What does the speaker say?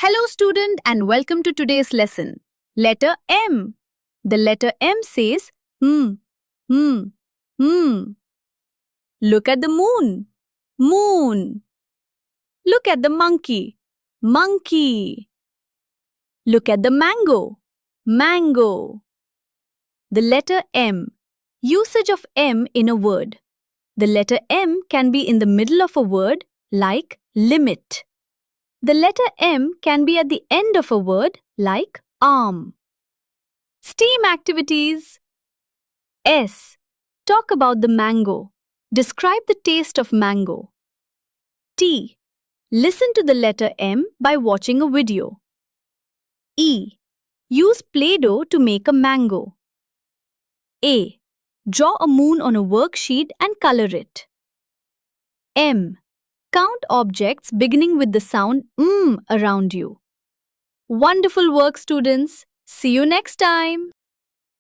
Hello student and welcome to today's lesson. Letter M. The letter M says hmm, hmm, hmm. Look at the moon. Moon. Look at the monkey. Monkey. Look at the mango. Mango. The letter M. Usage of M in a word. The letter M can be in the middle of a word like limit. The letter M can be at the end of a word like arm. STEAM activities. S. Talk about the mango. Describe the taste of mango. T. Listen to the letter M by watching a video. E. Use Play-Doh to make a mango. A. Draw a moon on a worksheet and color it. M. Count objects beginning with the sound around you. Wonderful work, students. See you next time.